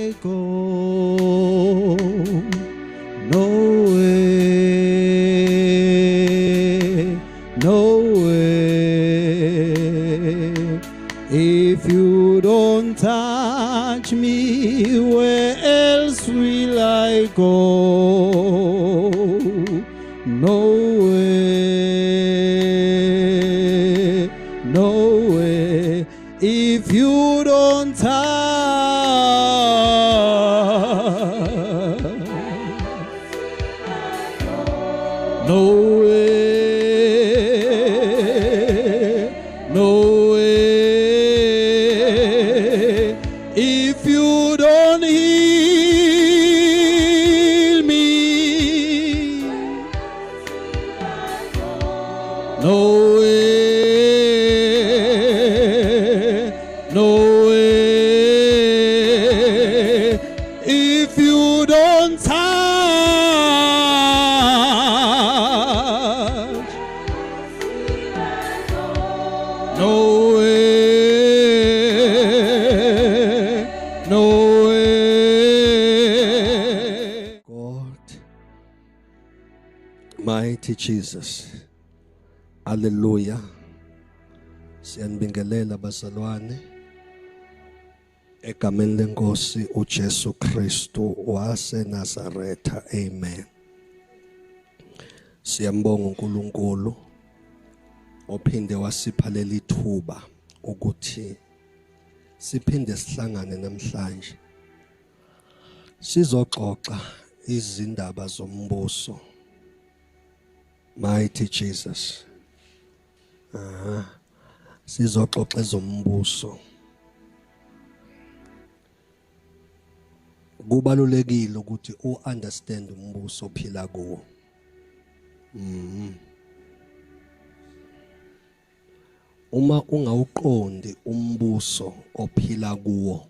like home. No way, no way. If you don't touch me, where else will I go? No way, no way. If you don't touch, no way, no way. If you don't heal me, no way, no way. If you don't touch, no way, no way. God, mighty Jesus. Hallelujah. Siyanibingelela bazalwane egameni lenkosi uJesu Kristu waseNazaretha. Amen. Siyambonga uNkulunkulu ophinde wasipha leli thuba ukuthi siphinde sihlangane namhlanje sizoxoxa izindaba zombuso. Mighty Jesus. Sizoxoxa ezombuso. Kubalulekile ukuthi u-understand umbuso ophila kuwo. Uma ungawuqondi umbuso ophila kuwo,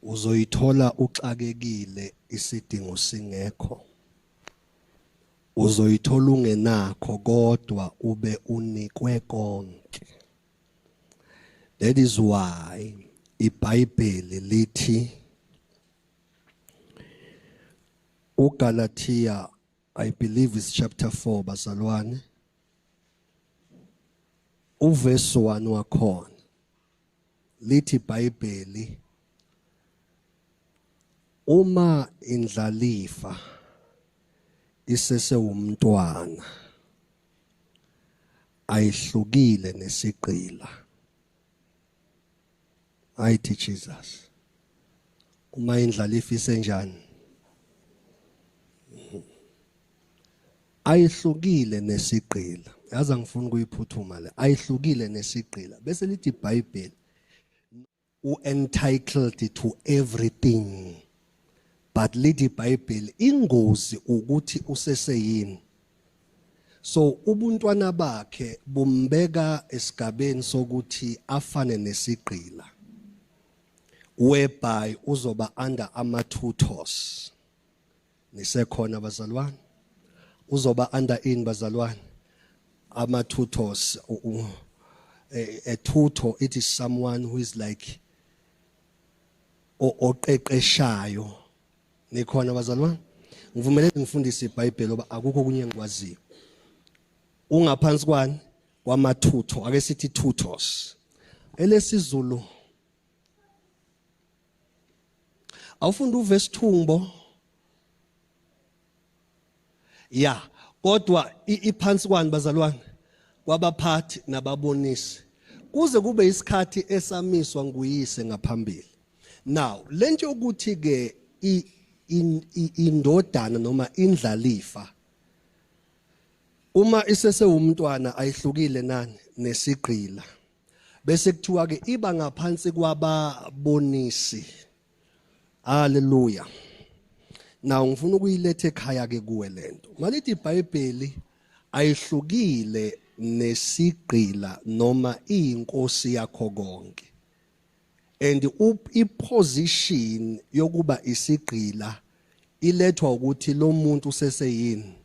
uzoyithola uxakekile isidingo singekho. Uzoyithola ungenakho kodwa ube unikwe konke. That is why iBhayibheli lithi uGalatia, I believe it's chapter 4 bazalwane, uverse 1 wakhona lithi iBhayibheli, uma indlalifa isese umntwana ayihlukile nesigqila. Ayithi Jesus. Uma indlalifa isenjani? Ayihlukile nesigqila. Yazi angifuni ukuyiphuthuma le. Ayihlukile nesigqila. Bese lithi iBhayibheli entitled to everything. But lithi iBhayibheli ingozi ukuthi useseyini. So ubuntwana bakhe bumbeka esigabeni sokuthi afane nesigqila, whereby uzoba under ama-tutors. Nisekhona bazalwane? Uzoba under in bazalwane? Ama-tutors. A tutor, it is someone who is like oqeqeshayo. Nikhona bazalwane? Ngivumeleke ngifundise iBhayibheli ngoba akukho kunye engikwaziyo. Ungaphansi kwani? Kwama-tutor. Ake sithi tutors. Elesizulu awufunda uverse 2 mbo? Ya, kodwa iphansi kwani bazalwane? Kwabaphathi nababonisi. Kuze kube isikhathi esamiswa nguyise ngaphambili. Now, lento ukuthi ke indodana noma indlalifa uma isese umntwana ayihlukile nani nesigqila. Bese kuthiwa ke iba ngaphansi kwababonisi. Hallelujah. Now ngifuna ukuyilethe ekhaya ke kuwe lento. Malithi iBhayibheli ayihlukile nesigqila noma inkosi yakho konke. And iposition yokuba isigqila ilethwa ukuthi lo muntu useseyini.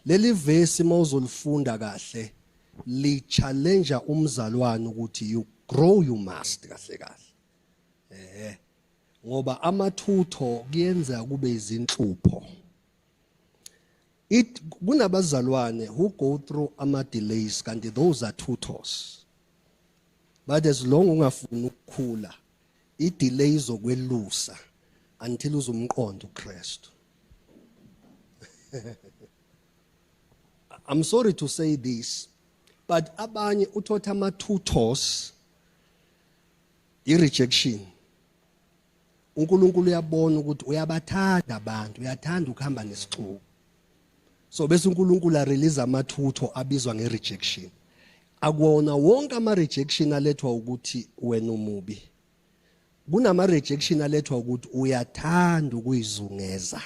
Leli verse mawuzolifunda kahle li challenge umzalwane ukuthi you grow you must kahle kahle. Ngoba amathutho kuyenza kube izinhlupho. Kunabazalwane who go through ama delays kanti those are tutors. But as long ungafuni ukukhula, i-delays okwelusa until uzumqonda uKristu. I'm sorry to say this, but abanye uthotha ama-tutors i-rejection. uNkulunkulu uyabona ukuthi uyabathanda abantu, uyathanda ukuhamba nesixuku. So bese uNkulunkulu arelease amathutho abizwa nge-rejection. Akuwona wonke ama-rejection alethwa ukuthi wena umubi. Kunama-rejection alethwa ukuthi uyathanda ukuyizungeza.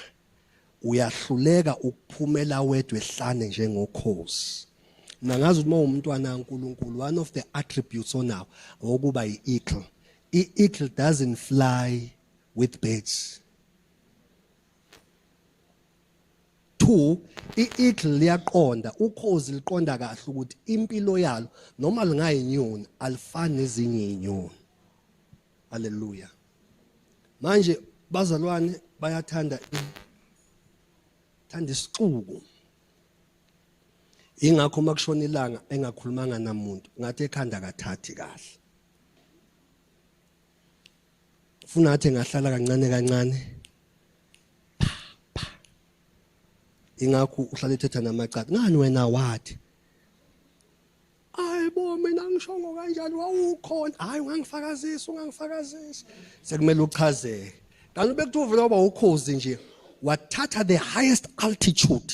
Uyahluleka ukuphumela wedwa ehlane njengokhozi. Nangazi ukuthi umntwana kaNkulunkulu, one of the attributes onawo okuba yi-eagle. I-eagle doesn't fly with birds. 2, i-eagle liyaqonda, ukhozi liqonda kahle ukuthi impilo yalo noma lingayinyoni alifani nezinye inyoni. Hallelujah. Manje bazalwane bayathanda isixuku. Ingakho makushona ilanga engakhulumanga namuntu ngathi ekhanda kathathi kahle. Ufuna athi ngahlala kancane kancane. Ingakho uhlala ethetha namacala. Ngani wena wathi? Hayibo mina ngishongo kanjalo wawukhona. Hayi ungangifakazisa. Sekumele uchazeke. Kanti bekuthiwa uvela waba ukhozi nje wathatha the highest altitude.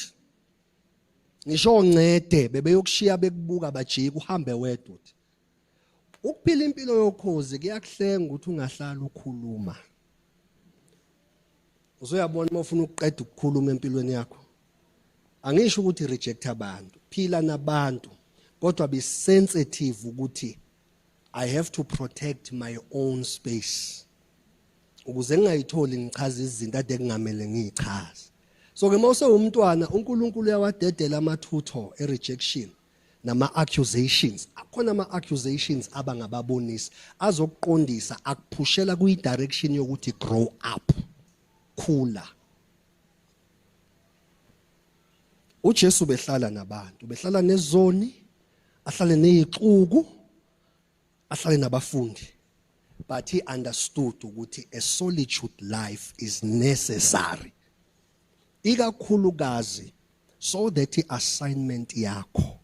Ngisho ncede bebeyokushiya bekubuka bajika uhambe wedwa. Ukuphila impilo yokhozi kuyakuhlenga ukuthi ungahlala ukhuluma. Uzoyabona uma ufuna ukuqeda ukukhuluma empilweni yakho. Angisho ukuthi reject abantu, phila nabantu, kodwa be sensitive ukuthi I have to protect my own space. Ukuze ngingayitholi ngichaza izinto ade kungamele ngichaze. So ke mawuse umntwana uNkulunkulu uyawadedela amathutho e-rejection nama-accusations. Akhona ama-accusations abangababonisi azokuqondisa akuphushela kuyi-direction yokuthi grow up, khula. uJesu behlala nabantu, behlala nezoni, ahlale nezixuku, ahlale nabafundi. But he understood ukuthi a solitude life is necessary. Ikakhulukazi so that i-assignment yakho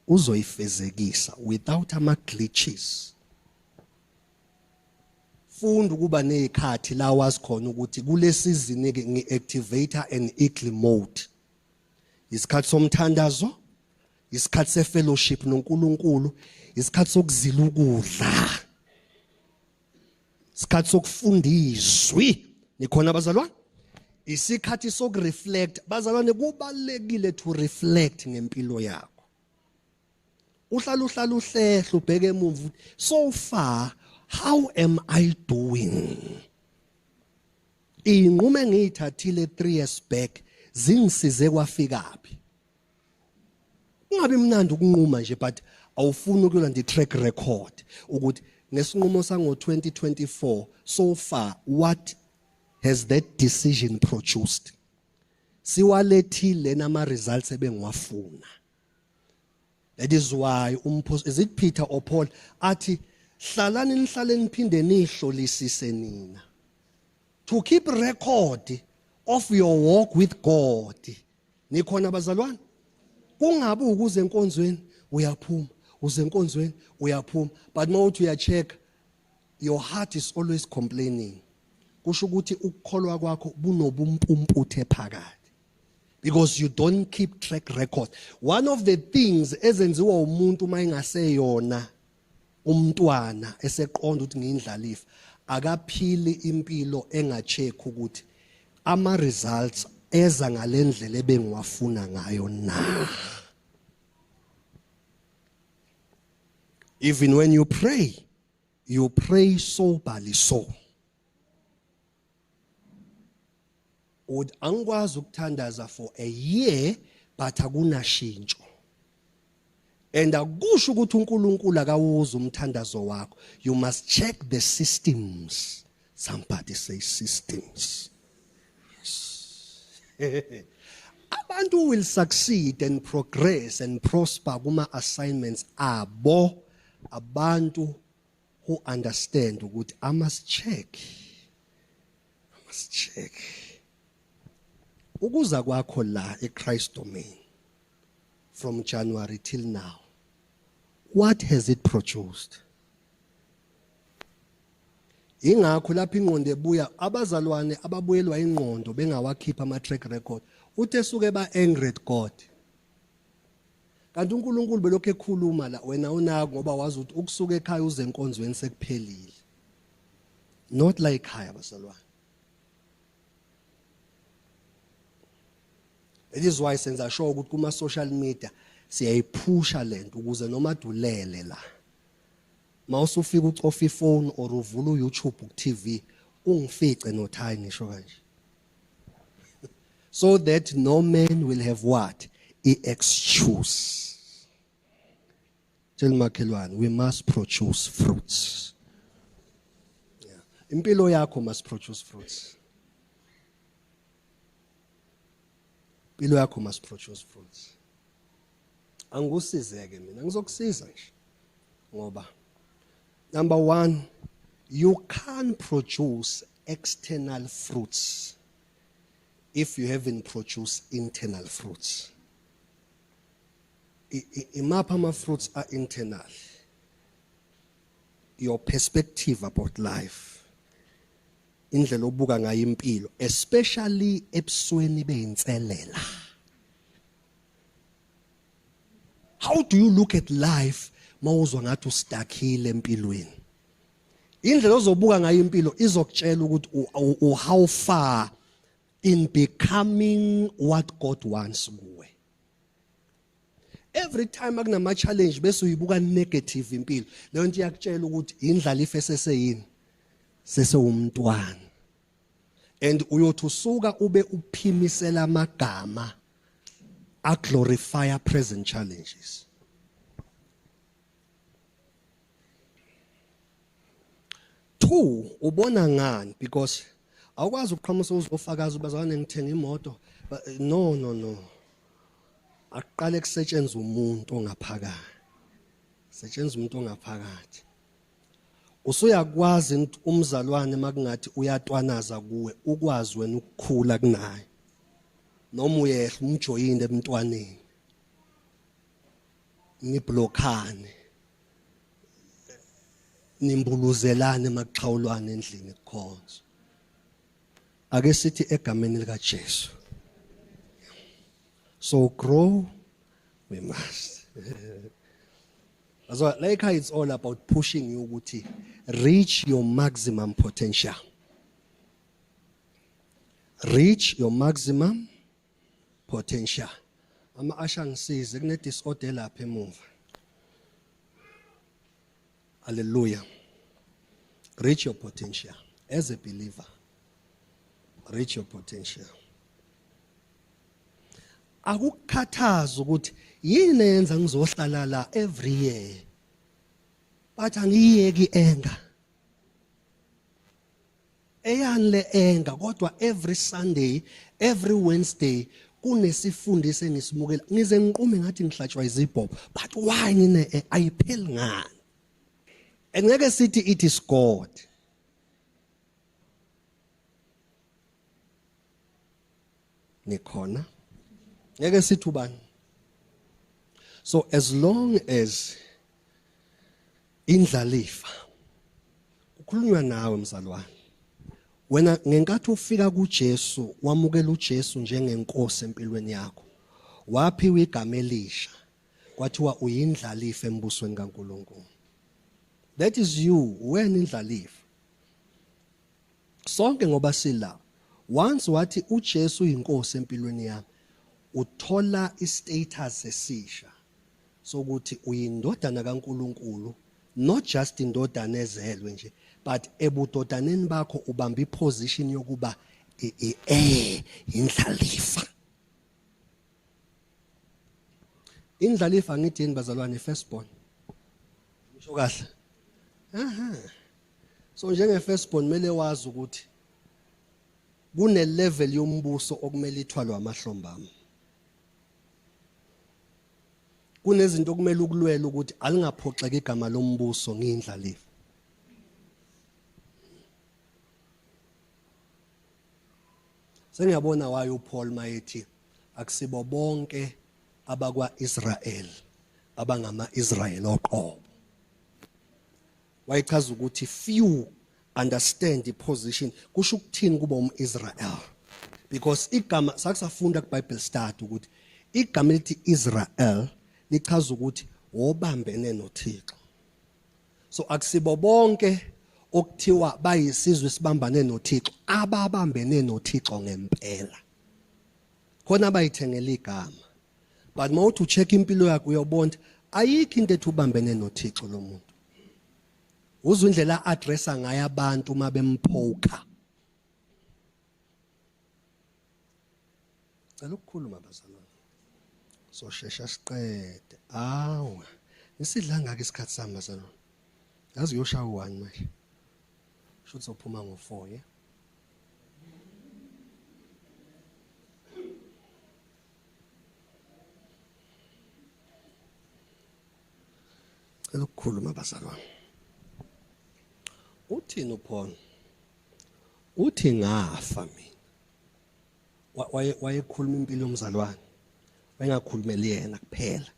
uzoyifezekisa without ama-glitches. Funda ukuba nezikhathi la wazi khona ukuthi kule season ngi-activator and eagle mode. Isikhathi somthandazo, isikhathi se-fellowship noNkulunkulu, isikhathi sokuzila ukudla, isikhathi sokufundiswa. Nikhona bazalwane? Isikhathi sokureflect. Bazalwane kubalekile to reflect ngempilo yakho. Uhlala uhlehla ubheke emuva. So far, how am I doing? Inqume ngiyithathile 3 years back zingisize kwafikaphi. Ungabe mnandi ukunquma nje but awufuni ukuyolanda i-track record ukuthi nesinqumo sango 2024 so far what has that decision produced? Siwalethile nama results ebengiwafuna. That is why is it Peter or Paul athi hlalani nihlale niphinde nihlolisise nina to keep record of your walk with God. Nikhona bazalwane? Kungabi ukuze enkonzweni uyaphuma, uze enkonzweni uyaphuma, but mawuthi uyacheck your heart is always complaining. Kusho ukuthi ukukholwa kwakho bunobumpumputhe phakathi. Because you don't keep track record. One of the things ezenziwa umuntu mayingaseyona umntwana eseqonda ukuthi ngiyindlalifa akaphili impilo engacheck ukuthi ama results eza ngalendlela ebengiwafuna ngayo na. Even when you pray soberly so. Would angikwazi ukuthandaza for a year but akunashintsho. And akusho ukuthi uNkulunkulu akawuza umthandazo wakho. You must check the systems. Somebody say systems. Yes. Abantu will succeed and progress and prosper kuma assignments abo abantu who understand ukuthi I must check. Ukuza kwakho la eChrist domain from January till now, what has it produced? Ingakho lapha ingqondo ebuya abazalwane ababuyelwa ingqondo bengawakhipha ama track record uthe suke ba angry at God. Kanti uNkulunkulu belokho ekhuluma la wena unaka ngoba wazi ukuthi ukusuka ekhaya uze enkonzweni sekuphelile. Not like ekhaya bazalwane. It is why senza sure ukuthi kuma social media siyayiphusha lento ukuze noma dulele la. Mawusufika ucofa iphone or uvula uYouTube ku TV ungifice noThayi ngisho kanje. So that no man will have what? Excuse. Tell makhelwane, we must produce fruits. Yeah. Impilo yakho must produce fruits. Impilo yakho must produce fruits. Angusizeke mina, ngizokusiza nje. Ngoba number 1, you can't produce external fruits if you haven't produced internal fruits. Imapha ama fruits are internal. Your perspective about life. Indlela obuka ngayo impilo, especially ebusweni beyinselela. How do you look at life mawuzwa ngathi ustakile empilweni? Indlela ozobuka ngayo impilo izokutshela ukuthi how far in becoming what God wants kuwe. Every time akunama challenge bese uyibuka negative impilo, leyo nto iyakutshela ukuthi indlalifa eseseyini sesewumntwana. And uyothi usuka ube uphimisela amagama a glorify present challenges. Two, ubona ngani because awukwazi ukuqhamusa uzofakaza ubazalwane ngithenga imoto. No. Aqale kusetshenzwe umuntu ongaphakathi. Setshenzwe umuntu ongaphakathi. Usuyakwazi umzalwane makungathi uyatwanaza kuwe ukwazi wena ukukhula kunaye. Noma uyehla umjoyine emntwaneni. Niblockane. Nimbuluzelane maxhawulwane endlini kukhonza. Ake sithi egameni lika Jesu. So grow we must. So like how it's all about pushing you ukuthi reach your maximum potential. Reach your maximum potential. Ama asha ngisize kune disorder lapha emuva. Hallelujah. Reach your potential as a believer. Reach your potential. Akukhathaza ukuthi yini yenza ngizohlala la every year. But angiyeki enga. Eyani le enga kodwa every Sunday, every Wednesday kunesifundiso engisimukela. Ngize ngiqume ngathi ngihlatshwa izibhobo. But why ngine ayipheli ngani? Engeke sithi it is God. Nikhona. Ngeke sithi ubani. So as long as indlalifa ukukhulunywa nawe mzalwane. Wena ngenkathi ufika kuJesu wamukela uJesu njengenkosi empilweni yakho. Waphiwa igama elisha. Kwathiwa uyindlalifa embusweni kaNkulunkulu. That is you, wena indlalifa. Sonke ngoba sila. Once wathi uJesu uyinkosi empilweni yami, uthola istatus esisha. Sokuthi uyindodana kaNkulunkulu, not just indodana ezelwe nje, but ebudodaneni bakho ubamba iposition yokuba indlalifa. indlalifa ngidini bazalwane firstborn. Ngisho kahle. So njenge firstborn kumele wazi ukuthi kune level yombuso okumele ithwalwe amahlombami. Kunezinto okumele ukulwela ukuthi alingaphoxeka igama lombuso ngindlalifa. Sengiyabona wayo uPaul mayethi akusibo bonke abakwa-Israel abangama-Israel oqobo. Wayechaza ukuthi few understand the position kusho ukuthini kuba umIsrael, because igama sakusafunda kuBible study ukuthi igama lithi Israel lichaza ukuthi obambene noThixo. So akusibo bonke okuthiwa bayisizwe esibambane noThixo ababambene noThixo ngempela. Khona bayithengela igama. But mawuthi ucheck impilo yakho uyobona ayikho into ethi ubambene noThixo lo muntu. Uzwe indlela addressa ngayo abantu uma bemphoka. Cela ukukhuluma bazalwane. So shesha siqede. Awu. Isidla ngaka isikhathi sami bazalwane. Yazi uyoshaya u1 manje. Shothi sophuma ngo4 yeah. Cela ukukhuluma bazalwane. Uthini uPaul? Uthi ngafa mina. Wayekhuluma impilo yomzalwane. Wayengakhulumeli yena kuphela,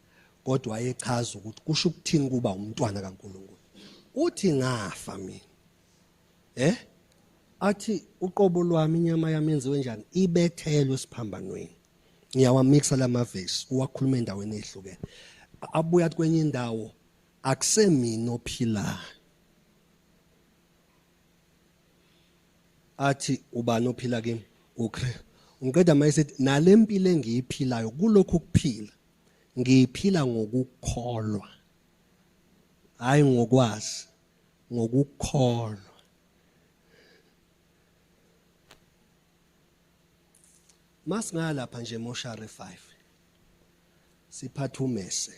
kodwa wayechaza ukuthi kusho ukuthini kuba umntwana kaNkulunkulu. Uthi ngafa mina. Athi uqobo lwami inyama yami yenziwe njani? Ibethelwe esiphambanweni. Ngiyawamixa lamavesi uwakhuluma endaweni ezihlukene. Abuya kwenye indawo akusemina ophilayo. Athi ubani ophila kimi? uKristu. Ngiqeda mayisethi nalempilo engiyiphilayo kulokho kuphila ngiyiphila ngokukholwa, hayi ngokwazi, ngokukholwa. Masingalapha nje Moshari 5 siphatha umese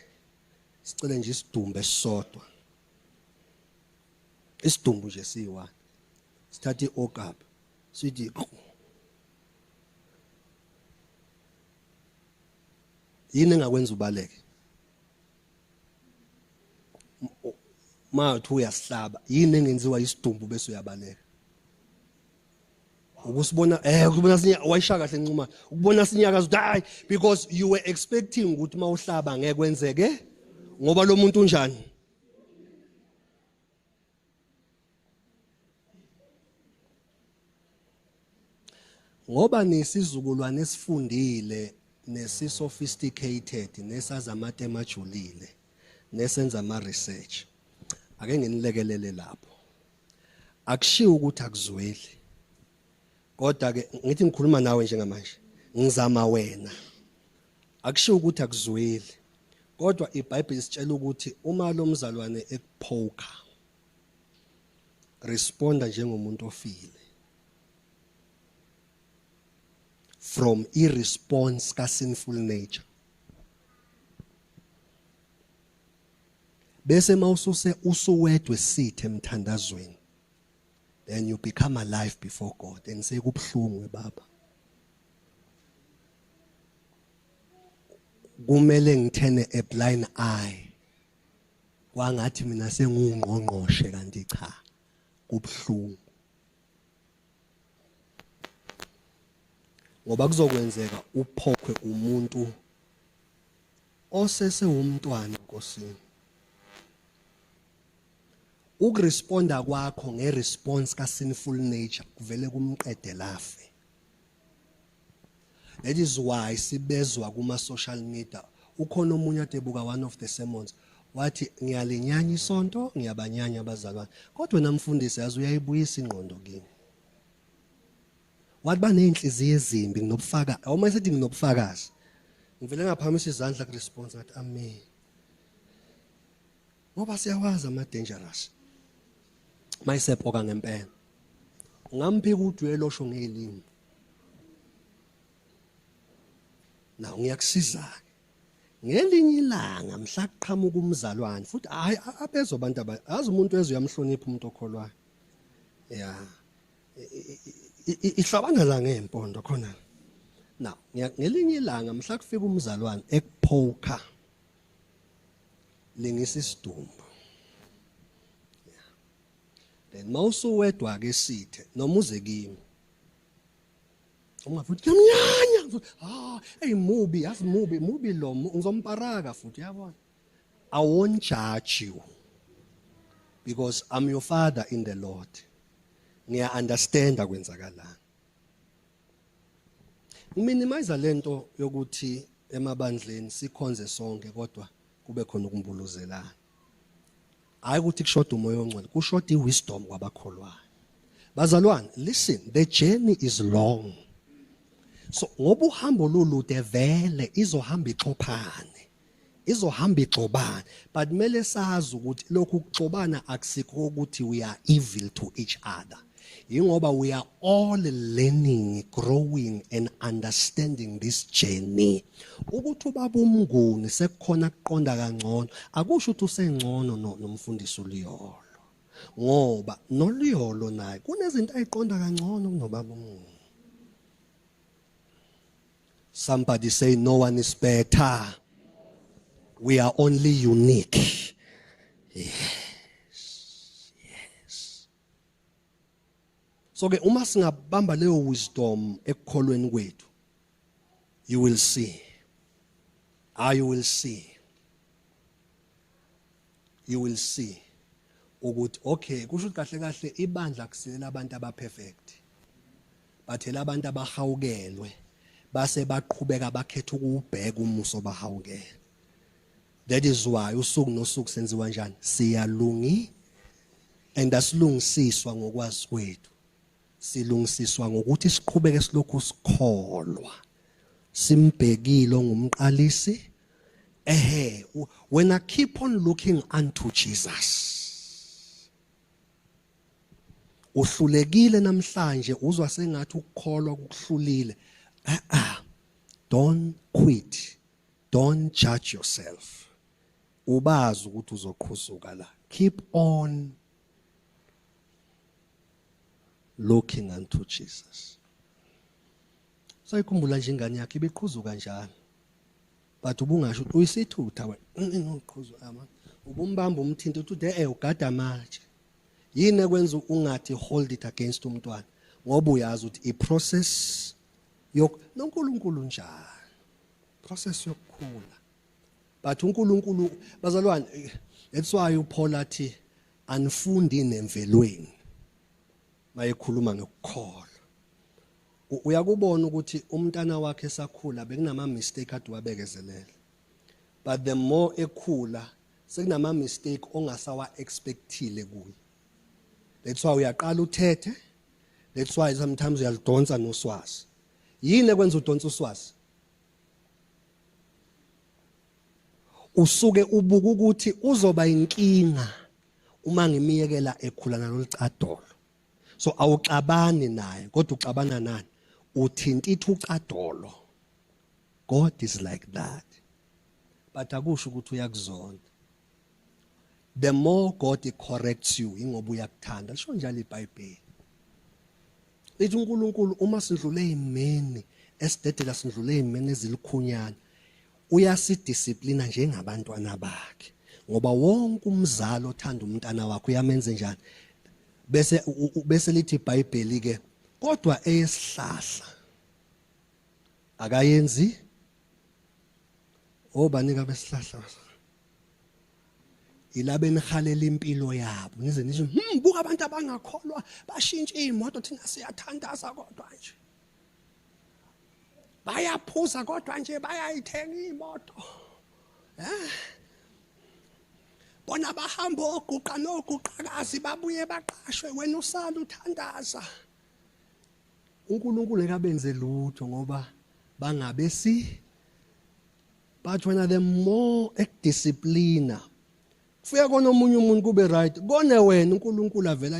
sicele nje isidumbu esisodwa, isidumbu nje siyi1 sithatha iokap sithi yini engakwenza ubaleke? Mawuthi uyasihlaba yini engenziwa isidumbu bese uyabaleka? Ukusibona ukubona sinyaka wayisha kahle encuma ukubona sinyaka hayi, because you were expecting ukuthi mawuhlaba ngeke kwenzeke ngoba lo muntu unjani. Ngoba nesizukulwane esifundile nesi-sophisticated nesazi amatema ajulile nesenza ama-research, ake nginilekelele lapho. Akushiwo ukuthi akuzweli, kodwa-ke ngithi ngikhuluma nawe njengamanje ngizama wena. Akushiwo ukuthi akuzweli, kodwa iBhayibheli isitshela ukuthi uma lo mzalwane ekuphoka responda njengomuntu ofile, from irresponse ka sinful nature. Bese mawususe usuwedwe sithe emthandazweni, then you become alive before God and say kubhlungu baba. Kumele ngithene a blind eye. Kwangathi mina sengungqongqoshe kanti cha, kubhlungu. Ngoba kuzokwenzeka uphokwe umuntu osese umntwana enkosini. Ukuresponda kwakho ngeresponse ka sinful nature kuvele kumqede lafe. That is why sibezwa kuma social media. Ukhona omunye adebuka one of the sermons wathi ngiyalinyanya isonto ngiyabanyanya abazalwane, kodwa namfundisi yazi uyayibuyisa ingqondo kimi. Wathi baneyinhliziyo ezimbi nginobufakazi. Awuma esethi nginobufakazi. Ngivele ngaphamisa izandla ku response ngathi amen. Ngoba siyawazi ama dangerous. Mayisephoka ngempela. Ungamphika udwelo osho ngelimi. Na ngiyakusiza. ngelinye ilanga mhla kuqhamuka umzalwane futhi hayi abezo abantu azi umuntu wezwe uyamhlonipha umuntu okholwayo yeah ihlabana la ngempondo khona now ngelinye ilanga mhla kufika umzalwane ekuphoka lengisa isidumbu then mawusuwedwa ke sithe noma uze kimi uma futhi yamnyanya hey mubi mubi lo ngizomparaka futhi yabona I won't judge you because I'm your father in the Lord ngiya understand akwenzakalana minimize lento yokuthi emabandleni sikhonze sonke kodwa kube khona ukumbuluzelana hayi ukuthi kushoda umoya ongcwele kushoda iwisdom kwabakholwayo bazalwane listen the journey is long so ngoba uhambo lolude vele izohamba ixophane izohamba ixobane but kumele sazi ukuthi lokhu kuxobana akusikho ukuthi we are evil to each other ingoba we are all learning growing and understanding this journey ukuthi ubaba umnguni sekukhona kuqonda kangcono akusho ukuthi usengcono nomfundisi uLiyolo ngoba noLiyolo naye kunezinto ayiqonda kangcono kunobaba umnguni. Somebody say no one is better. We are only unique. Yes. So ke uma singabamba leyo wisdom ekukholweni kwethu you will see. You will see. You will see. Ukuthi okay kusho kahle kahle ibandla kusilela abantu abaperfect. Bathela abantu abahawukelwe base baqhubeka bakhetha ukubheka umuso bahawukele. That is why usuku nosuku senziwa njani siyalungi and asilungisiswa ngokwazi kwethu silungisiswa ngokuthi siqhubeke silokhu sikholwa simbhekile ngumqalisi when I keep on looking unto Jesus uhlulekile namhlanje uzwa sengathi ukukholwa kukuhlulile don't quit, don't judge yourself. Ubazi ukuthi uzoqhusuka la. Keep on looking unto Jesus. Sayikhumbula nje ingane yakhe ibiqhuzuka njalo. But ubungasho ukuthi uyisithutha wena uqhuzuka ama. Ubumbamba umthinto uthi ugada manje. Yini ekwenza ungathi hold it against umntwana ngoba uyazi ukuthi iprocess noNkulunkulu njalo. Process yokukhula. But uNkulunkulu bazalwane that's why uPaul athi anifundi nemvelweni mayekhuluma ngokukholwa. Uyakubona ukuthi umntana wakhe esakhula bekunama mistake ade wabekezelela. But the more ekhula sekunama mistake ongasawa expectile kuye. That's why uyaqala uthethe. That's why sometimes uyalidonsa noswazi. Yini ekwenza udonsa uswazi? Usuke ubuka ukuthi uzoba inkinga uma ngimiyekela ekhula nalolicadolo. So awuxabani naye kodwa uxabana nani? Uthintitha ucadolo. God is like that. But akusho ukuthi uyakuzonda. The more God corrects you ingoba uyakuthanda. Lisho njalo iBhayibheli. Lithi uNkulunkulu uma sidlule ezimeni esidedela sidlule ezimeni ezilikhunyana uyasidisciplina njengabantwana bakhe ngoba wonke umzali othanda umntana wakhe uyamenza njani bese lithi iBhayibheli ke kodwa eyesihlahla akayenzi obanika besihlahla ilabe nihalela impilo yabo nize nisho buka abantu abangakholwa bashintsha imoto thina siyathandaza kodwa nje bayaphuza kodwa nje bayayithenga imoto bona bahamba oguqa noguqakazi babuye baqashwe wena usala uthandaza uNkulunkulu ekabenze lutho ngoba bangabesi but when the more ekudisciplina kufika kona omunye umuntu kube right kone wena uNkulunkulu avela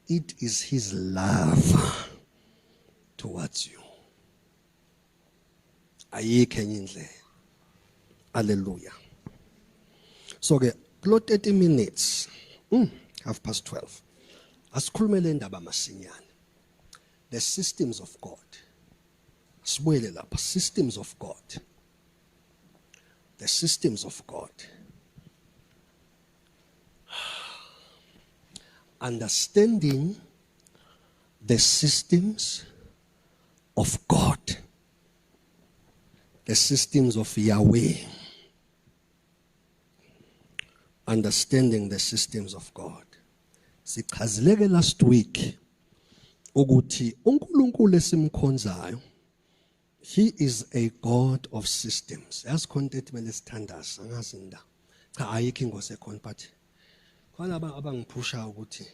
it is his love towards you ayikho enye indlela Hallelujah. So ke kulo 30 minutes 12:30 asikhulumele indaba masinyane. The systems of God. Sibuyele lapha, systems of God. The systems of God. Understanding the systems of God. The systems of Yahweh. Understanding the systems of God. Sichazileke last week ukuthi uNkulunkulu esimkhonzayo, he is a God of systems. Yazi content mele sithandaza angazi nda. Cha ayikho ingozi ekhona but khona abangiphusha ukuthi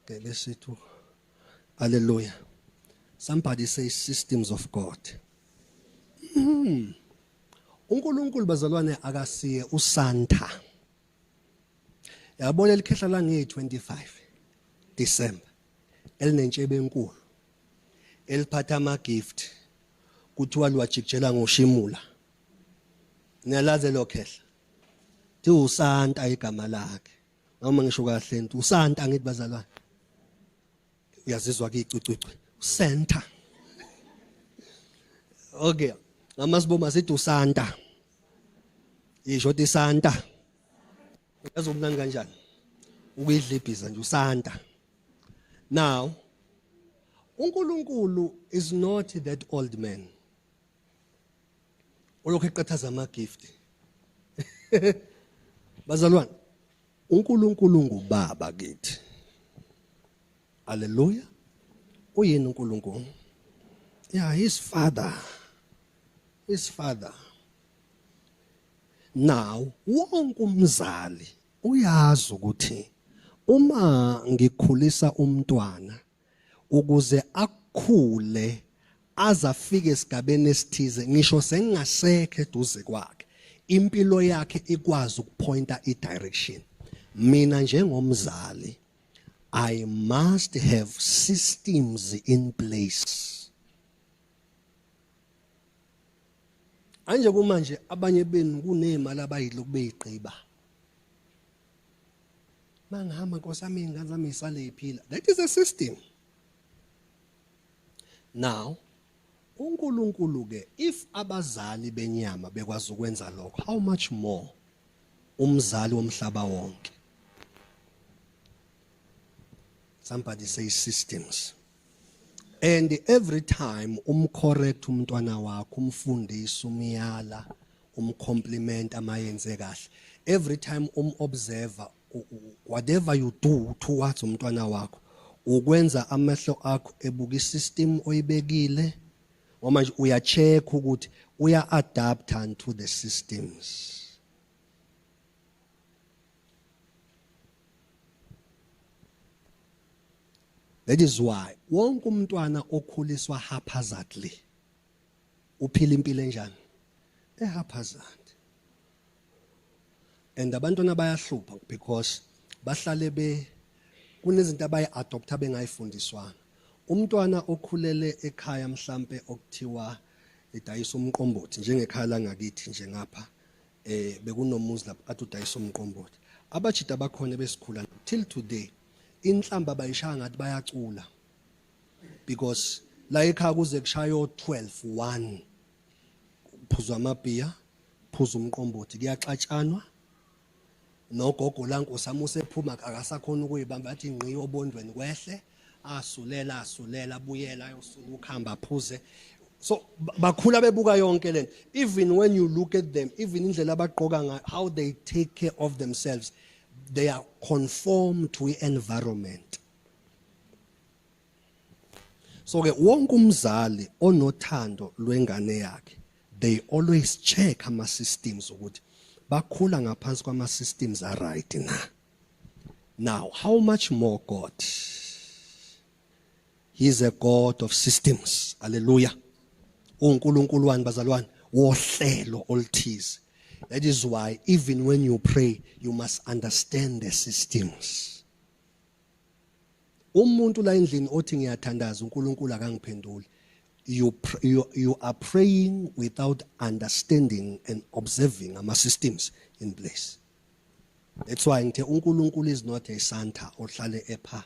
ke lesithu hallelujah. Somebody say systems of God. uNkulunkulu bazalwane akasiye uSanta. Yabona likhehla la nge-25 December elinentshebe enkulu eliphatha ama gift kuthiwa lwajikjela ngoshimula. Niyalaze lo khehla thi uSanta igama lakhe noma ngisho kahle nto uSanta ngithi bazalwane uyazizwa ke icicicwe uSanta. Okay ngamasiboma sithi uSanta isho thi Santa yazomnani kanjani ukuyidla ibhiza nje uSanta. Now uNkulunkulu is not that old man olokhu eqhathaza ama gift. Bazalwane uNkulunkulu ngubaba kithi. Hallelujah. Uyini uNkulunkulu? Yeah, his father. His father. Now wonke umzali uyazi ukuthi uma ngikhulisa umntwana ukuze akhule azafike esigabeni esithize ngisho sengingasekho eduze kwakhe impilo yakhe ikwazi ukupointa i-direction. Mina njengomzali I must have systems in place. Anje kumanje abanye benu kunemali abayidla kubeyigqiba. Mangihamba nkosami ingane zami isale iphila. That is a system. Now uNkulunkulu ke if abazali benyama bekwazi ukwenza lokho, how much more umzali womhlaba wonke? Somebody say systems. And every time correct umntwana wakho, umfundisa, umyala, compliment amayenze kahle. Every time observer whatever you do towards umntwana wakho, ukwenza amehlo akho ebuka isystem oyibekile, manje uyacheck ukuthi uya adapt to the systems. That is why wonke umntwana okhuliswa haphazardly uphila impilo enjani? Ehaphazard. And abantwana bayahlupha because bahlale kunezinto abayi-adopta bengayifundiswana. Umntwana okhulele ekhaya mhlambe okuthiwa edayisa umqombothi njengekhaya langakithi nje ngapha bekunomuzi lapho athi udayisa umqombothi. Abajida bakhona besikhula till today inhlamba bayishaya ngathi bayacula because la ekhaya kuze kushayo 12:1 phuzwa amabhiya phuza umqombothi kuyaxatshanwa nogogo lankosi amusephuma akasakhona ukuyibamba athi ingqi obondweni kwehle asulela buyela ayosula ukuhamba phuze. So bakhula bebuka yonke lento. Even when you look at them, even indlela abagqoka ngayo, how they take care of themselves, they are conformed to environment. So ke wonke umzali onothando lwengane yakhe, they always check ama systems ukuthi bakhula ngaphansi kwama systems are right na. Now how much more God? He is a God of systems. Hallelujah. uNkulunkulu wani bazalwane wohlelo olthize. That is why even when you pray you must understand the systems. Umuntu la endlini othi ngiyathandaza uNkulunkulu akangiphenduli you are praying without understanding and observing ama-systems in place. That's why ngithe uNkulunkulu is not a Santa ohlale epha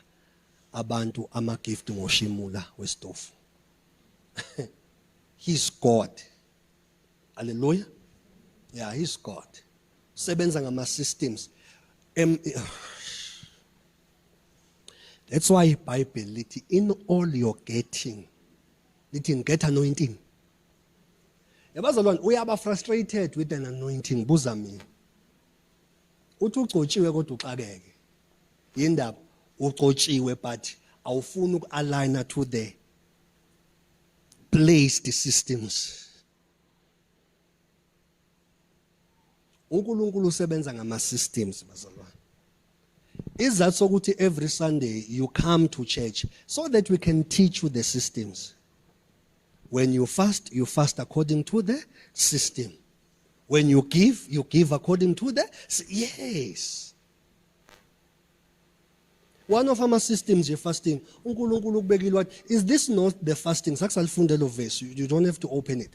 abantu ama-gift ngoshimula wesitofu. He's God. Hallelujah. Yeah, he's God. Sebenza ngama-systems. That's why iBhayibheli lithi in all you're getting, lithi get anointing. Yabazalwane uyaba frustrated with an anointing, buza mina. Uthi ugcotshiwe kodwa uxakeke. Yindaba ugcotshiwe but awufuni uku-align to the placed systems. uNkulunkulu usebenza ngama-systems bazalwane. Is that so that every Sunday you come to church so that we can teach you the systems? When you fast according to the system. When you give according to the yes. One of our systems is fasting. uNkulunkulu kubekile wathi, is this not the fasting? Sakusalifunda lo verse. You don't have to open it.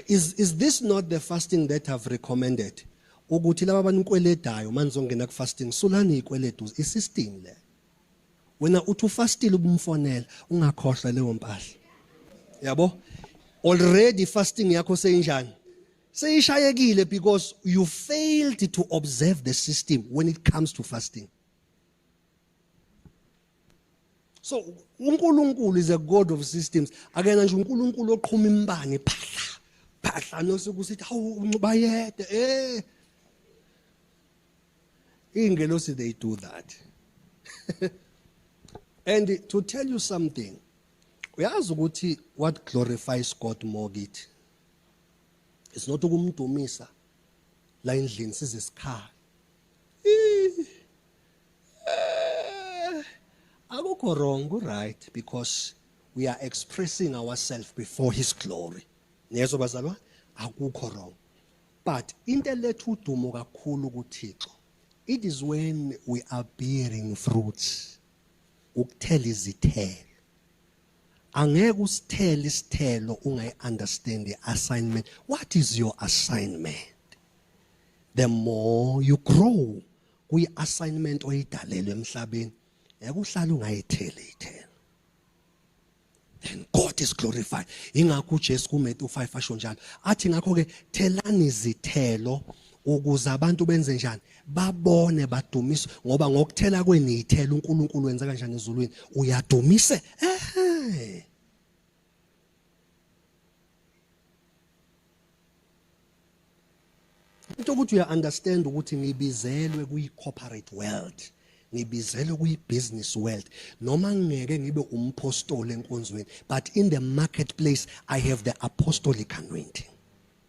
Is this not the fasting that I've recommended? Ukuthi laba abantu kweledayo manje ongena ku fasting sulani ikweledu isystem le. Wena uthi ufastile ubumfonela ungakhohlwa leyo mpahla. Yabo? Already fasting yakho seyinjani? Seyishayekile because you failed to observe the system when it comes to fasting. So uNkulunkulu is a God of systems. Akena nje uNkulunkulu oqhuma imbane phahla nosekusithi hawu uncuba yede ingelosi they do that. And to tell you something, uyazi ukuthi what glorifies God more kithi? It's not ukumdumisa la endlini sizisikhala. Akukho wrong, right, because we are expressing ourselves before his glory. Nezo bazalwa akukho wrong. But into lethu udumo kakhulu kuThixo, it is when we are bearing fruits. Ukuthela izithelo. Angeke usithele isithelo ungayi-understand the assignment. What is your assignment? The more you grow, kuyi-assignment oyidalelwe emhlabeni, ngeke uhlale ungayitheli ithelo. Then God is glorified. Ingakho uJesu kuMatthew 5 asho njalo. Athi ngakho ke thelani izithelo ukuze abantu benze njani? Babone badumise ngoba ngokuthela kweni ithelo uNkulunkulu wenza kanjani ezulwini? Uyadumise. Into ukuthi uya understand ukuthi ngibizelwe kuyi-corporate world. Ngibizelwe kuyi-business world. Noma ngeke ngibe umpostoli enkonzweni, but in the marketplace I have the apostolic anointing.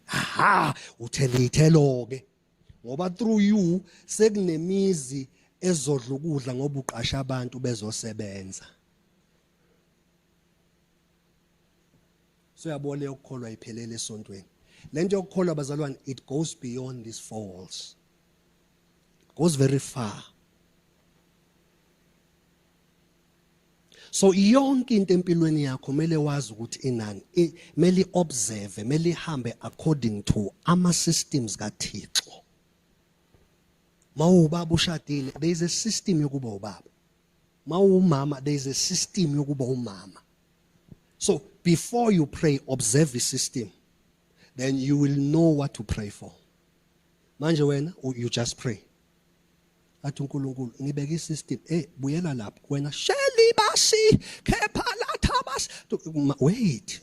Aha, uthela ithelo ke. Ngoba through you sekunemizi ezodla ukudla ngoba uqasha abantu bezosebenza. So yabole ukukholwa iphelele esontweni. Lento yokukholwa bazalwane, it goes beyond these four walls. It goes very far. So yonke into empilweni yakho kumele wazi ukuthi inani, kumele observe, kumele ihambe according to ama systems kaThixo. Mawubaba ushadile, there is a system yokuba ubaba. Mawumama, there is a system yokuba umama. So before you pray, observe the system. Then you will know what to pray for. Manje wena, you just pray. Athi uNkulunkulu ngibeka isystem, buyela lapho wena sheli basi khepha latha basi. Wait.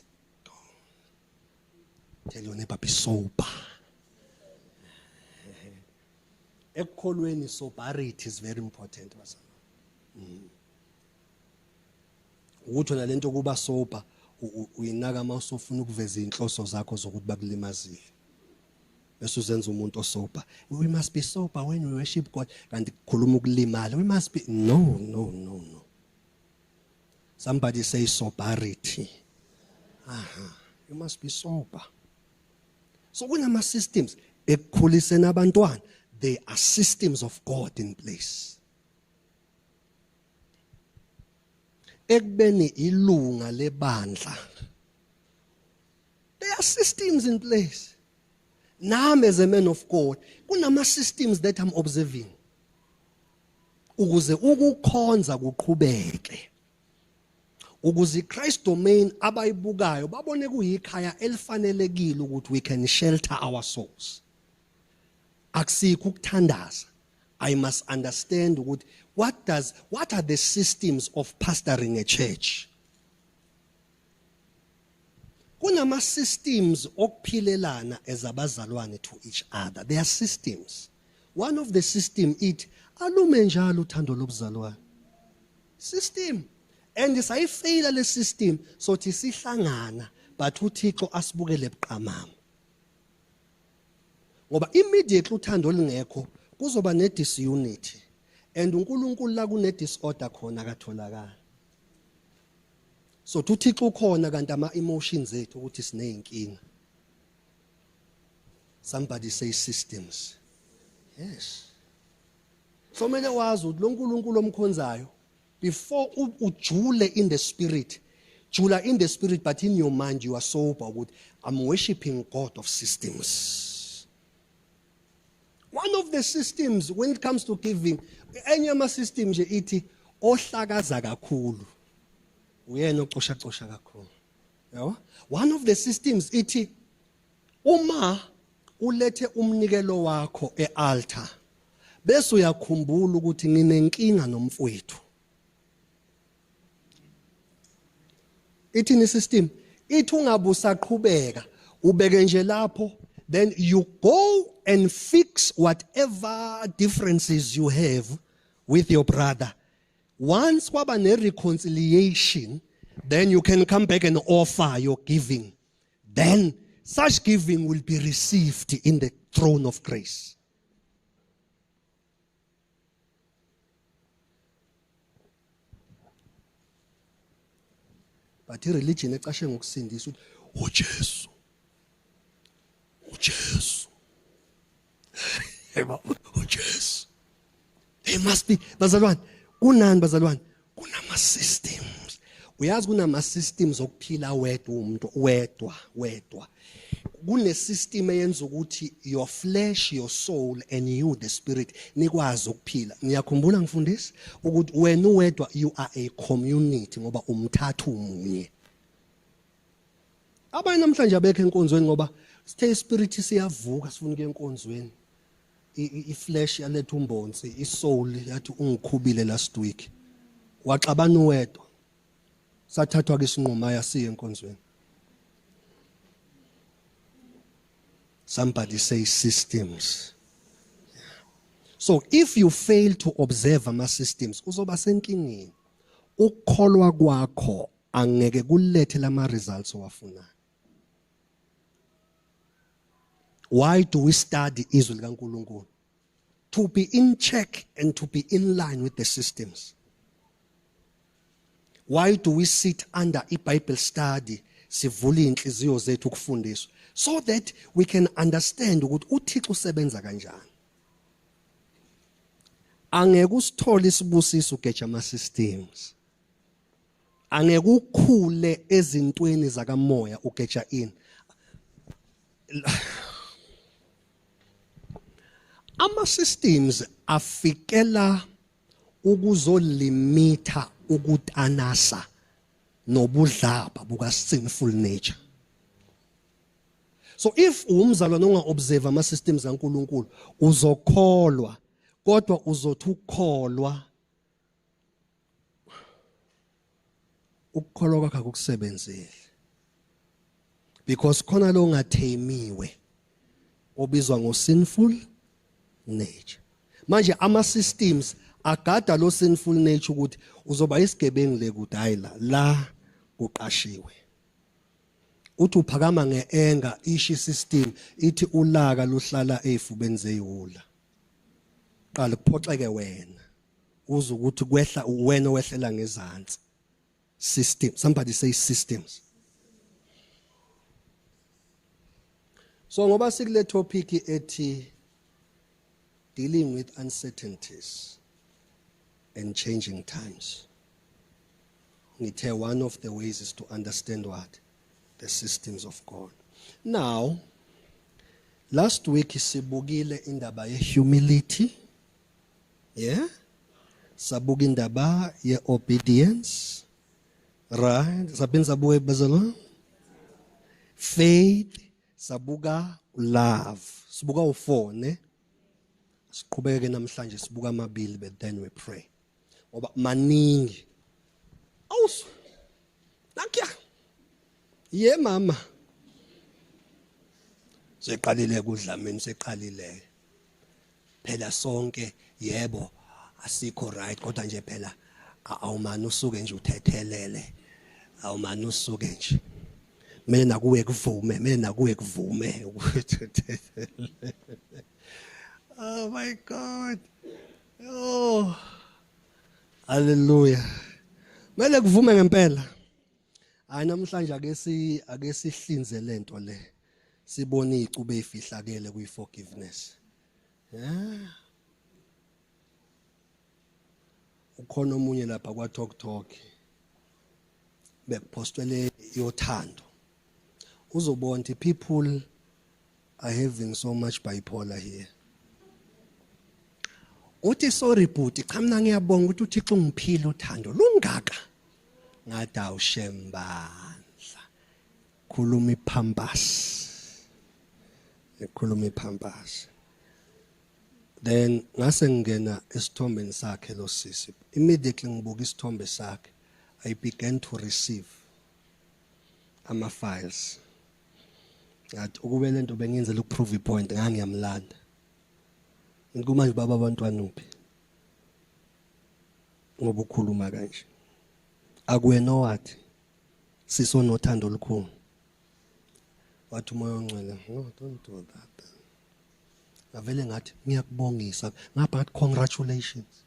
Tell your neighbor, be sober. Ekukholweni sobriety is very important bazalwane. Ukuthi wena lento kuba sober uyinaka mase ufuna ukuveza inhloso zakho zokuthi bakulimazile. Bese uzenza umuntu osober. We must be sober when we worship God. Kanti kukhuluma ukulimala. We must be no. Somebody say sobriety. You must be sober. So kunama systems ekukhuliseni abantwana, there are systems of God in place. Ekubeni ilunga lebandla are systems in place. Nami as a man of God, kunama systems that I'm observing. Ukuze ukukhonza kuqhubeke. Ukuze Christ domain abayibukayo babone kuyikhaya elifanelekile ukuthi we can shelter our souls. Akusikho ukuthandaza. I must understand what are the systems of pastoring a church. Kunama systems okuphilelana as abazalwane to each other. There are systems. One of the system it alume njalo uthando lobuzalwane. System. And sayifeyila le system sothi sihlangana but uThixo asibukele ebuqamama. Ngoba immediately uthando olungekho kuzoba ne disunity and uNkulunkulu la kune disorder khona akatholakala. So uThixo ukhona kanti ama emotions ethu ukuthi sineyinkinga. Somebody say systems. Yes. So many wazi ukuthi lo nkulunkulu omkhonzayo before ujule in the spirit, jula in the spirit but in your mind you are sober ukuthi I'm worshiping God of systems. One of the systems when it comes to giving, enye ama systems nje ithi ohlakaza kakhulu uyena oxosha kakhulu. Yabo? One of the systems ithi uma ulethe umnikelo wakho ealtar bese uyakhumbula ukuthi nginenkinga nomfowethu. Ithi ni system ithi ungabusa qhubeka ubeke nje lapho then you go and fix whatever differences you have with your brother. Once kwaba ne reconciliation, then you can come back and offer your giving. Then such giving will be received in the throne of grace. But religion ecashe ngokusindisa ukuthi uJesu. uJesu. uJesu. They must be bazalwane. Kunani bazalwane? Kunama systems. Uyazi kunama systems okuphila wedwa umuntu wedwa. Kune system eyenza ukuthi your flesh, your soul and you the spirit nikwazi ukuphila. Ngiyakhumbula ngifundisa ukuthi wena uwedwa you are a community ngoba umthathu umunye. Abanye namhlanje abekho enkonzweni ngoba sithe spirit siyavuka sifuna ukuya enkonzweni. I-flesh yaletha umbonsi, i-soul yathi ungikhubile last week. Waxabana uwedwa. Sathathwa ke isinqumo yasiya enkonzweni. Somebody say systems. So if you fail to observe ama systems, uzoba senkingeni. Ukukholwa kwakho angeke kulethe lama results owafunayo. Why do we study izwi likaNkulunkulu? To be in check and to be in line with the systems. Why do we sit under a Bible study? Sivule inhliziyo zethu ukufundiswa so that we can understand ukuthi uThixo usebenza kanjani. Angeke usithole isibusiso ugeja ama systems. Angeke ukhule ezintweni zakamoya ugeja in. Ama systems afikela ukuzolimita ukutanasa nobudlaba buka sinful nature. So if umzalwane unga-observe ama systems kaNkulunkulu uzokholwa kodwa uzothi ukukholwa ukukholwa kwakho akukusebenzeli. Because khona lo ngathemiwe obizwa ngo sinful nature. Manje ama systems agada lo sinful nature ukuthi uzoba isigebengu lekude hayi la kuqashiwe. Uthi uphakama ngeenga ishi system ithi ulaka luhlala ezifubeni zeyiwula. Qala kuphoxeke wena. Uze ukuthi kwehla wena wehlela ngezantsi. System. Somebody say systems. So ngoba sikule topic ethi dealing with uncertainties and changing times. One of the ways is to understand what? The systems of God. Now, last week sibukile indaba ye-humility. Yeah? Sabuka indaba ye-obedience. Right? Saphinde sabuka bezalo. Faith. Sabuka love. Sibuka u4, ne? Siqhubeke namhlanje sibuka amabili, but then we pray. Ngoba maningi. Awus. Nakya. Ye mama. Seqalile kudlamini seqalile. Phela sonke yebo asikho right kodwa nje phela awumani usuke nje uthethelele. Awumani usuke nje. Mele nakuwe kuvume, mele nakuwe kuvume ukuthi. Oh my God. Oh. Hallelujah. Mele kuvume ngempela. Hayi namhlanje ake sihlinze lento le. Sibone icube efihlakele kwi-forgiveness. Yeah. Ukhona omunye lapha kwa Talk bekupostwele yothando. Uzobona ukuthi people are having so much bipolar here. Uthi sorry bhuti cha mina ngiyabonga ukuthi uThixo ungiphile uthando lungaka. Ngathi awushembandla. Khuluma iphampas. Ekhuluma iphampas. Then ngase ngena esithombeni sakhe lo sisi. Immediately ngibuka isithombe sakhe, I began to receive ama files. Ngathi ukube lento bengenzela ukuprove ipoint ngangiyamlanda. Ngikuma nje baba abantwana uphi. Ngoba ukhuluma kanje. Akuwena wathi sisonothando olukhulu. Wathi umoya ongcwele, no, don't do that. Ngavele ngathi ngiyakubongisa, ngapha ngathi congratulations.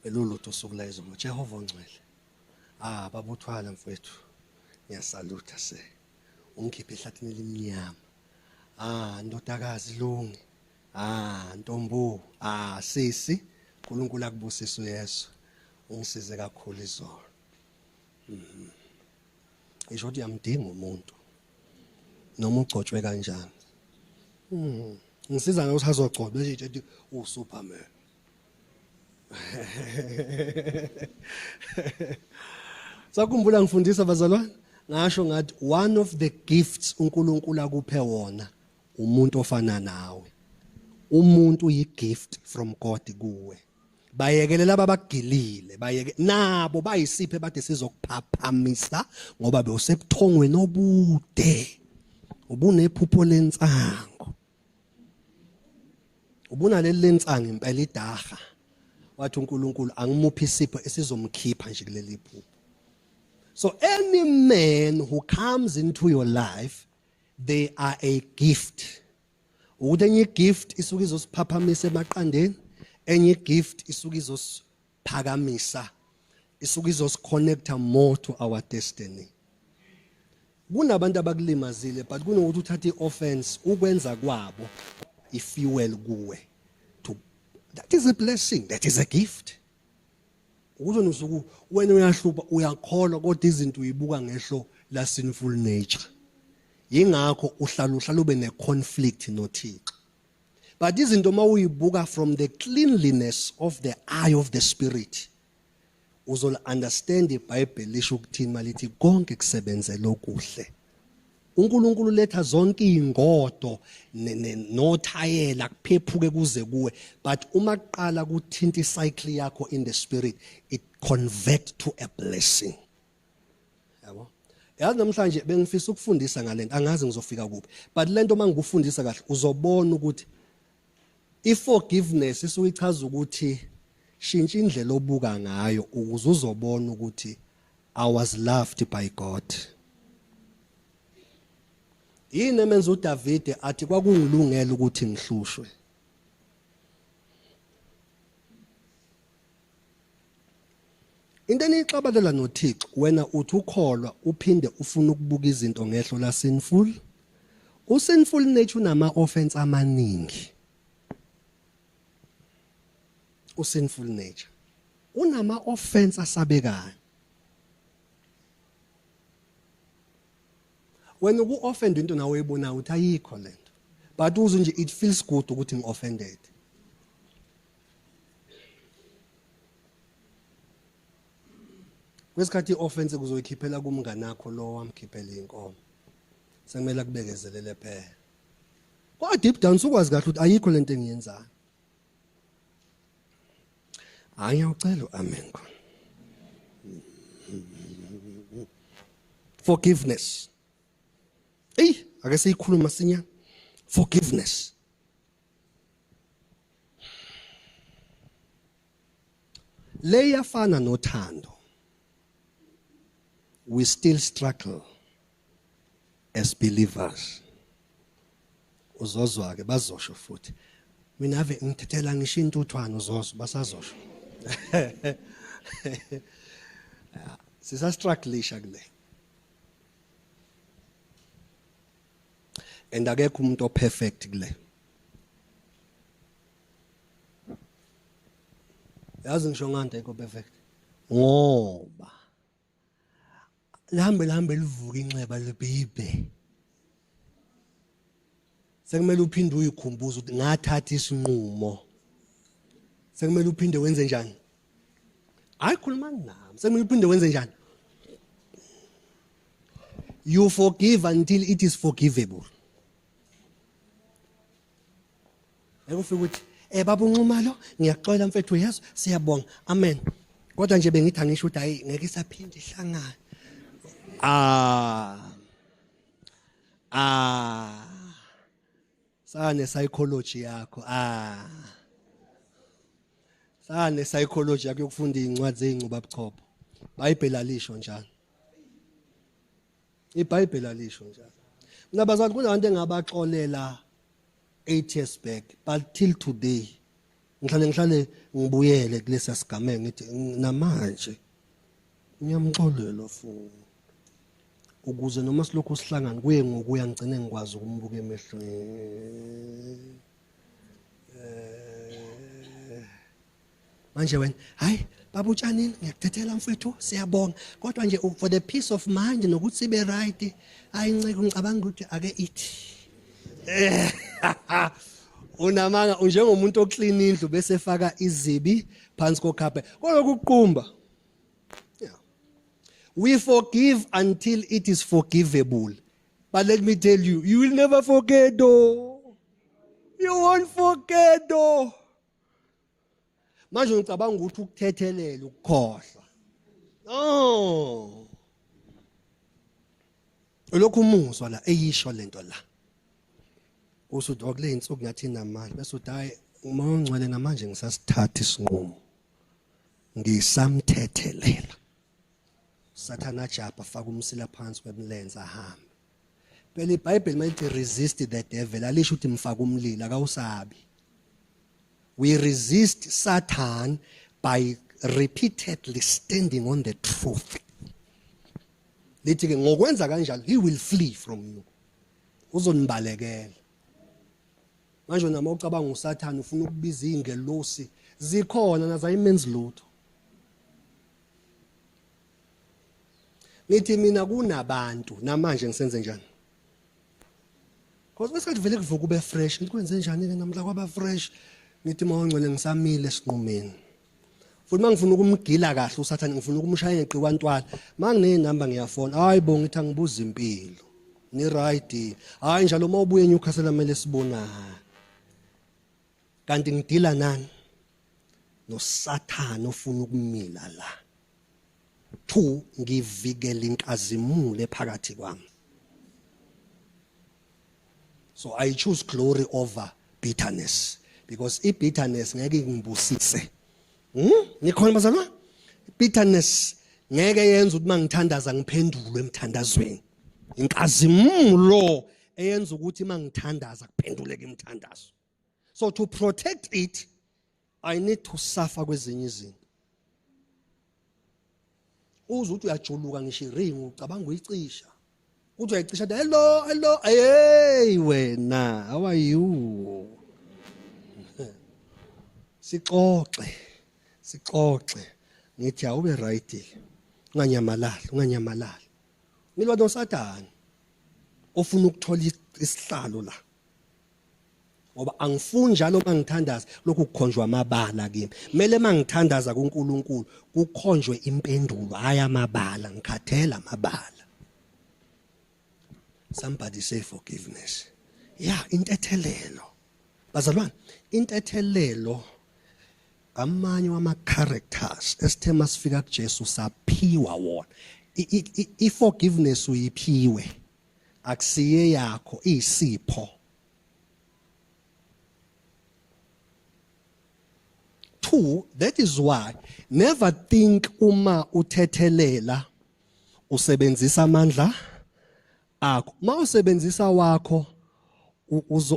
Belulutho sukula izolo Jehova ongcwele. Babuthwala mfowethu. Ngiyasalutha se. Ungikhiphe ehlathini elimnyama. Ndodakazi lungi. Ntombo. Sisi. uNkulunkulu akubusise uYesu. Ungisize kakhulu izolo. Isho ukuthi yamdinga umuntu. Noma ugcotshwe kanjani. Ngisiza ngokuthi azogcoba bese ethi uSuperman. Sakhumbula ngifundisa bazalwane ngasho ngathi one of the gifts uNkulunkulu akuphe wona umuntu ofana nawe. Umuntu uyigift from God kuwe. Bayekelela ababagilile nabo bayisiphe bade sizokuphaphamisa ngoba bewusebuthongweni obude. Ubunephupho lensango. Ubuna leli lensango impela idaha. Wathi uNkulunkulu angimuphi isipho esizomkhipha nje kuleli phupho. So any man who comes into your life, they are a gift. Ukuthi enye gift isuka izosiphaphamisa emaqandeni, enye gift isuka izosiphakamisa, isuka izosiconnecta more to our destiny. Kunabantu abakulimazile but kunokuthi uthathe i-offense ukwenza kwabo ifuel kuwe. That is a blessing, that is a gift. Ukuthi nosuku wena uyahlupa uyakholwa kodwa izinto uyibuka ngehlo la sinful nature. Yingakho uhlala ube ne-conflict noThixo. But izinto mawuyibuka from the cleanliness of the eye of the spirit, uzol understand iBhayibheli lisho ukuthini malithi konke kusebenzela okuhle. uNkulunkulu letha zonke ingodo nothayela kuphephuke kuze kuwe, but uma kuqala kuthinta icycle yakho in the spirit, it convert to a blessing. Yabo? Yazi namhlanje bengifisa ukufundisa ngalento, angazi ngizofika kuphi, but lento mangikufundisa kahle uzobona ukuthi i-forgiveness isuyichaza ukuthi shintsha indlela obuka ngayo ukuze uzobona ukuthi I was loved by God. Yini emenza uDavid athi kwakungilungela ukuthi ngihlushwe. Into enixabalela noThixo wena uthi ukholwa uphinde ufuna ukubuka izinto ngehlo la sinful. U-sinful nature unama offense amaningi. sinful nature unama offense asabekayo. When you offend into nawe ibona uthi ayikho lento, but uze nje it feels good ukuthi ngi-offended. Kwesikhathi i-offense kuzoyikhiphela kumngane wakho lo wamkhiphela inkomo. Sekumele akubekezelele phela. Kodwa deep down ukwazi kahle ukuthi ayikho lento engiyenzayo. Ayawucela amen. Forgiveness. Ake siyikhuluma sinya. Forgiveness. Leyafana nothando. We still struggle as believers. Uzozwa ke bazosho futhi. Mina ave ngithethela ngisho intuthwana uzozwa basazosho. Sisa struggleisha kule. And akekho umuntu operfect kule. Yazi ngisho ngande ekho perfect. Ngoba lambe livuka inxeba lebhibhe. Sekumele uphinde uyikhumbuze ukuthi ngathatha isinqumo. Sekumele uphinde wenze njani? Ayikhuluma nami. Sekumele uphinde wenze njani? You forgive until it is forgivable. Ekufika ukuthi baba uNxumalo ngiyaxolela mfethu Yesu siyabonga. Amen. Kodwa nje bengithi angisho ukuthi hayi ngeke isaphinde ihlangane. Sane psychology yakho. Sane psychology yakho yokufunda incwadi zezincube abuchopho. iBhayibheli alisho njalo. iBhayibheli alisho njalo. Ngabazali kunabantu engabaxolela 8 years back, but till today ngihlale ngibuyele kulesa sigame ngithi namanje ngiyamxolela futhi ukuze noma silokhu sihlangana kuye ngokuya ngicine ngikwazi ukumbuka emehlweni. Manje wena hayi baba utshanini ngiyakuthathela mfethu siyabonga kodwa nje for the peace of mind nokuthi sibe right hayi nceke ngicabanga ukuthi ake ithi unamanga unjengomuntu oclean indlu bese efaka izibi phansi kokhaphe kodwa kuqumba. We forgive until it is forgivable. But let me tell you, you will never forget though. You won't forget though. Manje ngicabanga ukuthi ukuthethelela ukukhohlwa. No. Lokhu umuzwa la eyisho lento la. Usuthi okule insuku ngathi namanje bese uthi hayi uma ungcwele namanje ngisasithatha isinqumo. Ngisamthethelela. Sathana japa faka umsila phansi kwemlenze ahambe. Phela iBhayibheli mayithi resist the devil alisho ukuthi mfaka umlilo akawusabi. We resist Satan by repeatedly standing on the truth. Lithi ke ngokwenza kanjalo he will flee from you. Uzonibalekela. Manje nama ucabanga uSathane ufuna ukubiza ingelosi zikhona nazo ayimenzi lutho. Nithi mina kunabantu namanje ngisenze njani? Because besikhathi vele kuvuka ube fresh, ngikwenze njani ke namhla kwaba fresh? Nithi mawongcwele ngisamile esiqhumeni. Futhi mangifuna ukumgila kahle uSathane ngifuna ukumshaya ngeqikwantwala. Manginenamba ngiyafona. Hayibo ngithi angibuza impilo. Ni right. Hayi njalo mawubuye eNewcastle amele sibonana. Kanti ngidila nani? NoSathane ofuna ukumila la. 2 ngivikela inkazimulo phakathi kwami. So I choose glory over bitterness because bitterness ngeke ngibusise. Nikhona bazalwa? Bitterness ngeke yenza ukuthi mangithandaza ngiphendulwe emthandazweni. Inkazimulo eyenza ukuthi mangithandaza kuphenduleke imthandazo. So to protect it I need to suffer kwezinye izinto. Uze uthi uyajuluka ngisho iring ucabanga uyicisha. Uthi uyayicisha hello hey wena how are you? Sixoxe. sixoxe ngithi awube right unganyamalali ngilwa noSathane ofuna ukuthola isihlalo la ngoba angifuni njalo mangithandaza lokhu kukhonjwa amabala kimi kumele mangithandaza kuNkulunkulu kukhonjwe impendulo hayi amabala ngikhathela amabala. Somebody say forgiveness. Yeah, intethelelo bazalwane, intethelelo amanye wama characters esithe masifika kuJesu saphiwa wona. I-forgiveness uyiphiwe akusiye yakho isipho. 2, that is why never think uma uthethelela usebenzisa amandla akho. Ma usebenzisa wakho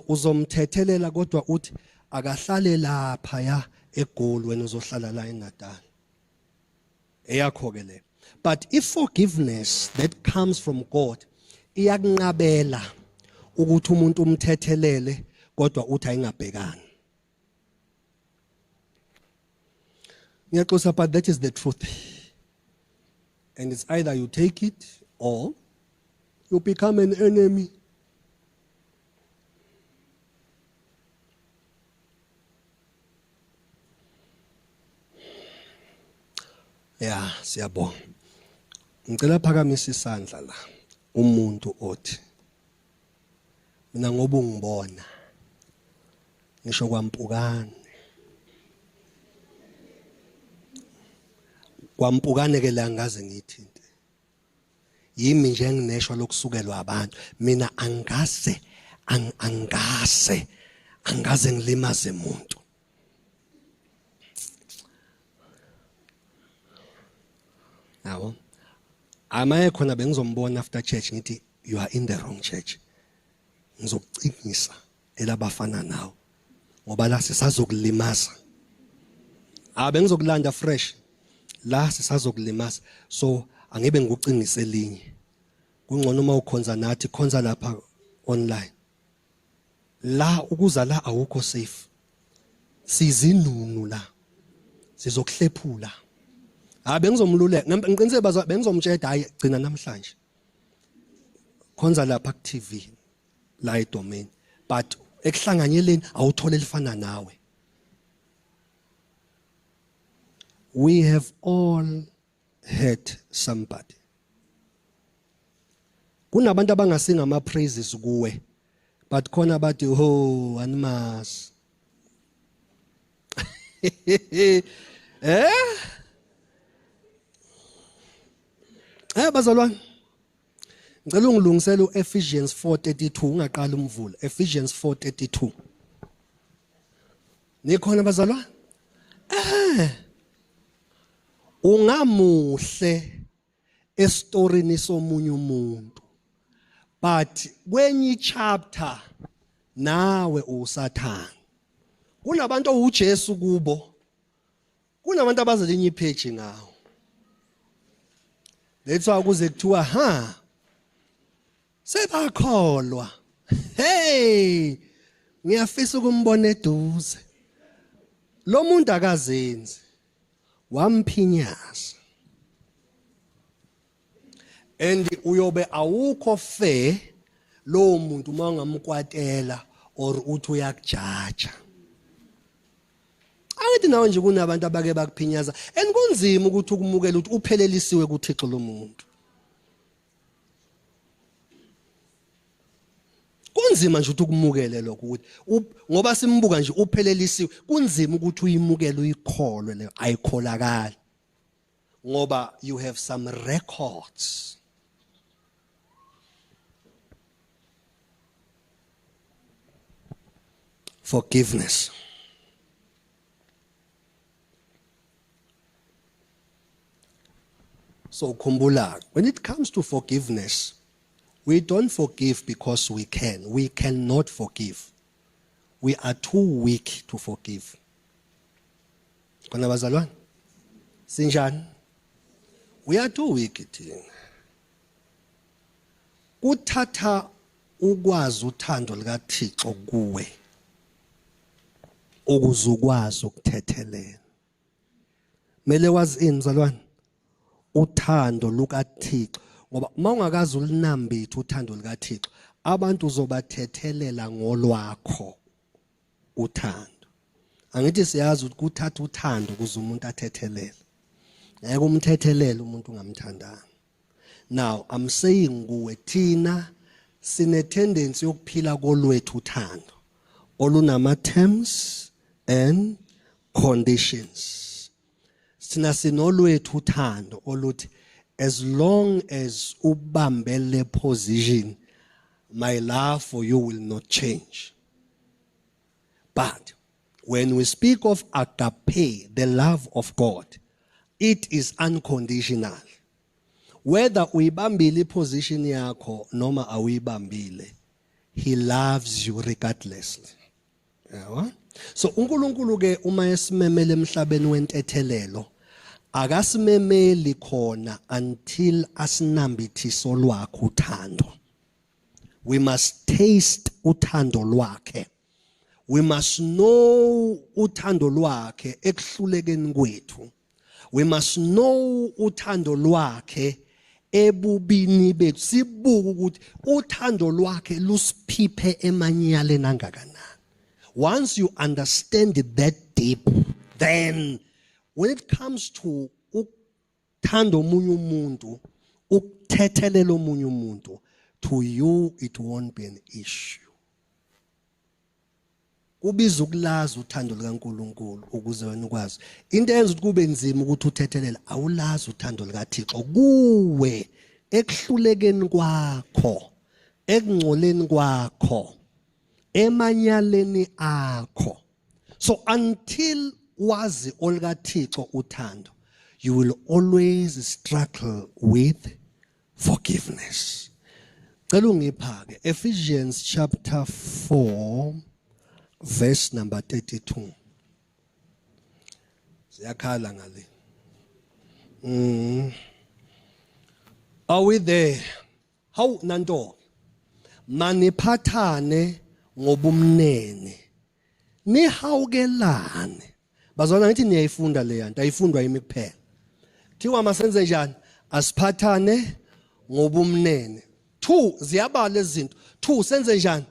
uzomthethelela kodwa uthi akahlale lapha ya eGoli wena uzohlala la eNatal. Eyakho ke le. But if forgiveness that comes from God iyakunqabela ukuthi umuntu umthethelele kodwa uthi ayingabhekani. Ngiyaxoxa, but that is the truth. And it's either you take it or you become an enemy. Yeah, siyabonga. Ngicela phakamisa isandla la umuntu othi mina ngoba ungibona ngisho kwampukane. Kwampukane ke la ngaze ngithinte. Yimi nje engineshwa lokusukelwa abantu. Mina angase ngilimaze umuntu. Yabo. Amaye khona bengizombona after church ngithi you are in the wrong church. Ngizokucingisa elabafana nawo. Ngoba la sisazokulimaza. Bengizokulanda fresh. La sisazokulimaza. So angebe ngikucingise elinye. Kungcono uma ukhonza nathi khonza lapha online. La ukuza la awukho safe. Sizinunu la. Sizokuhlephula. Bengizomluleka ngiqiniseke bazwa bengizomtshela hayi gcina namhlanje. Khonza lapha ku TV la edomain but ekuhlanganyeleni awuthola elifana nawe. We have all hurt somebody. Kunabantu abangasinga ama praises kuwe but khona bathi ho animas. Bazalwane. Ngicela ungilungisele uEphesians 4:32 ungaqala umvulo. Ephesians 4:32. Nikhona bazalwane? Ungamuhle estorini somunye umuntu. But kwenye chapter nawe uSathane. Kunabantu uJesu kubo. Kunabantu abazelinye ipage ngawo. That's why kuze kuthiwa sebakholwa. Hey, ngiyafisa ukumbona eduze. Lo muntu akazenzi. Wamphinyaza. And uyobe awukho fair lo muntu uma ungamkwatela or uthi uyakujaja. Ayithi nawe nje kunabantu abake bakuphinyaza and kunzima ukuthi ukumukela ukuthi uphelelisiwe kuThixo lo muntu. Kunzima nje ukuthi ukumukele lokho ukuthi ngoba simbuka nje uphelelisiwe kunzima ukuthi uyimukele uyikholwe leyo ayikholakala. Ngoba you have some records. Forgiveness. So khumbula, when it comes to forgiveness, we don't forgive because we can. We cannot forgive. We are too weak to forgive. Kona bazalwane? Sinjani? We are too weak. Kuthatha ukwazi uthando likaThixo kuwe. Ukuzukwazi ukuthethelela. mele wazi ini mzalwane uthando lukaThixo ngoba mawungakazi ulinambithe uthando lukaThixo abantu uzobathethelela ngolwakho uthando angithi siyazi ukuthi kuthatha uthando ukuze umuntu athethelele ngeke umthethelela umuntu ungamthandanga now I'm saying kuwe thina sine tendency yokuphila kolwethu uthando olunama terms and conditions sina sinolwethu uthando oluthi as long as ubambele position my love for you will not change but when we speak of agape the love of God it is unconditional whether uyibambile iposition yakho noma awuyibambile he loves you regardlessly yawa so uNkulunkulu ke uma esimemele emhlabeni wentethelelo akasimemeli khona until asinambithiso lwakhe uthando we must taste uthando lwakhe we must know uthando lwakhe ekuhlulekeni kwethu we must know uthando lwakhe ebubini bethu sibuke ukuthi uthando lwakhe lusiphiphe emanyaleni angakanani once you understand it that deep then when it comes to ukuthanda omunye umuntu ukuthethelela omunye umuntu to you it won't be an issue kubiza ukulazi uthando likaNkuluNkulu ukuze wena ukwazi into eyenza ukuthi kube nzima ukuthi uthethelela awulazi uthando likaThixo kuwe ekuhlulekeni kwakho ekungcoleni kwakho emanyaleni akho so until wazi olikaThixo uthando you will always struggle with forgiveness cela ungipha ke Ephesians chapter 4 verse number 32 siyakhala ngale are we there how nanto maniphathane ngobumnene nihawukelane bazona ngithi niyayifunda le yanto ayifundwa yimi kuphela thiwa masenze njani asiphathane ngobumnene 2 ziyabala izinto 2 senze njani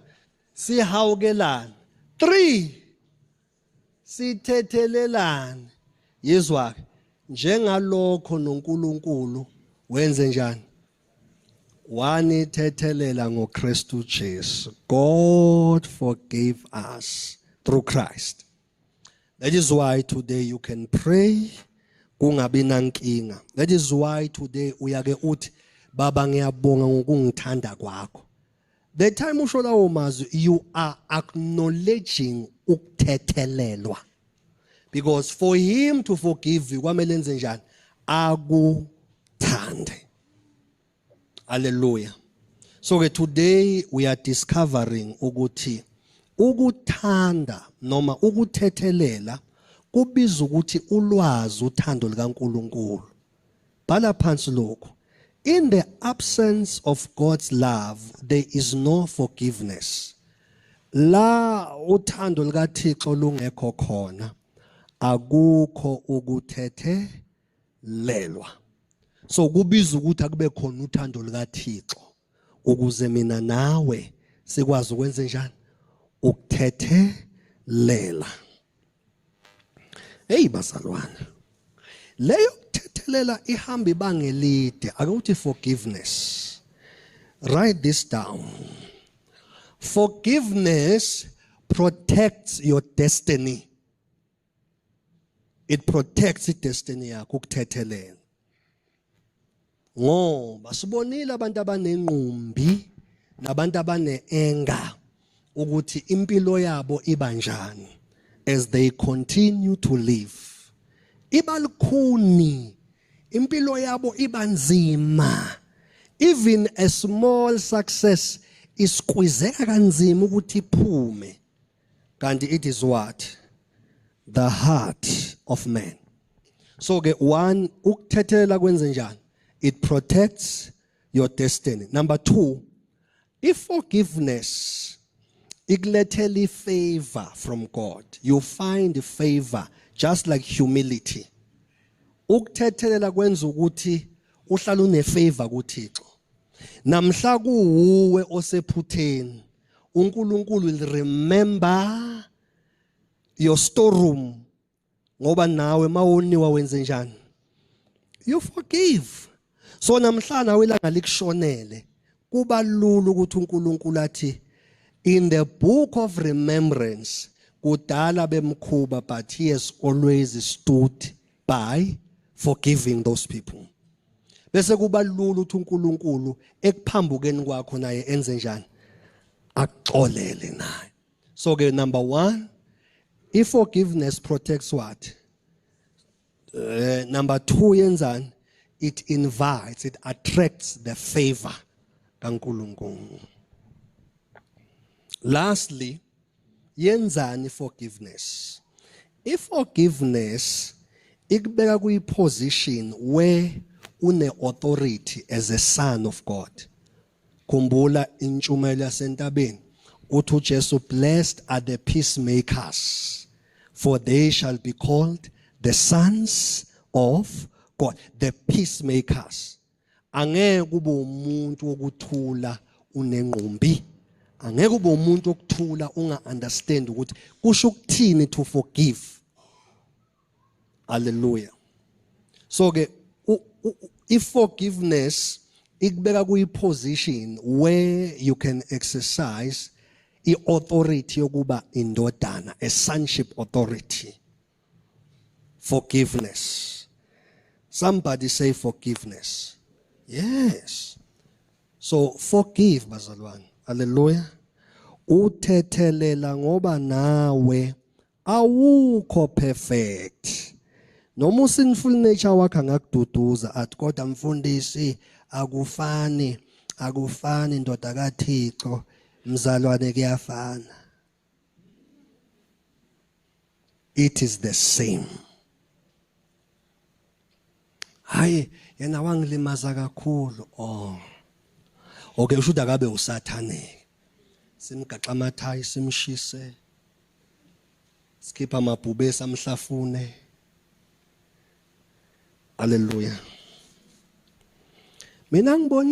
sihawukelane 3 sithethelelane yezwa njengalokho noNkulunkulu wenze njani wanithethelela ngoKristu Jesu God forgave us through Christ that is why today you can pray kungabi nankinga that is why today uyake uthi baba ngiyabonga ngokungithanda kwakho the time usho lawo mazwi you are acknowledging ukuthethelelwa because for him to forgive you kwamele enze njani akuthande hallelujah so today we are discovering ukuthi ukuthanda noma ukuthethelela kubiza ukuthi ulwazi uthando likaNkuluNkulu bhala phansi lokho in the absence of God's love there is no forgiveness la uthando likaThixo lungekho khona akukho ukuthethelelwa so kubiza ukuthi akube khona uthando likaThixo ukuze mina nawe sikwazi ukwenza njani ukuthethelela hey bazalwane leyo kuthethelela ihamba ibanga elide akuthi forgiveness write this down forgiveness protects your destiny it protects the destiny yakho ukuthethelela ngoba sibonile abantu abanenqumbi nabantu abaneenga ukuthi impilo yabo ibanjani as they continue to live ibalukhuni impilo yabo ibanzima even a small success isqueezeka kanzima ukuthi iphume kanti it is what the heart of man so ke one ukuthethelela kwenze njani it protects your destiny number 2 if forgiveness ikulethela favor from God you find favor just like humility ukuthethelela kwenza ukuthi uhlala unefavor kuThixo. Namhla kuwe osephutheni, uNkulunkulu will remember your storeroom ngoba nawe mawoniwa wenze njani? You forgive. So namhlanje awelanga likushonele kuba lula ukuthi uNkulunkulu athi in the book of remembrance kudala bemkhuba, but he has always stood by forgiving those people. Bese kuba lula ukuthi uNkulunkulu ekuphambukeni kwakho naye enze njani? Akuxolele naye. So ke number 1, if forgiveness protects what? Number 2 yenzani? It invites, it attracts the favor kaNkulunkulu. Lastly, yenzani forgiveness? If forgiveness ikubeka kuyi-position where une authority as a son of God. Kumbula intshumayelo yasentabeni uthi uJesu, blessed are the peacemakers, for they shall be called the sons of God. The peacemakers. Angeke kube umuntu wokuthula unengqumbi. Angeke kube umuntu wokuthula unga-understand ukuthi kusho ukuthini to forgive. Hallelujah. So ke if forgiveness ikubeka kuyi-position where you can exercise i-authority yokuba indodana, a sonship authority. Forgiveness. Somebody say forgiveness. Yes. So forgive bazalwane. Hallelujah. Uthethelela ngoba nawe awukho perfect. Noma sinful nature wakhe angakududuza athi kodwa mfundisi akufani ndoda kaThixo, mzalwane kuyafana. It is the same. Hayi yena wangilimaza kakhulu. Okay, ushuda kabe usathane. Simgaxa amathayi simshise. Skipha amabhube samhlafune. Hallelujah. Mina ngibona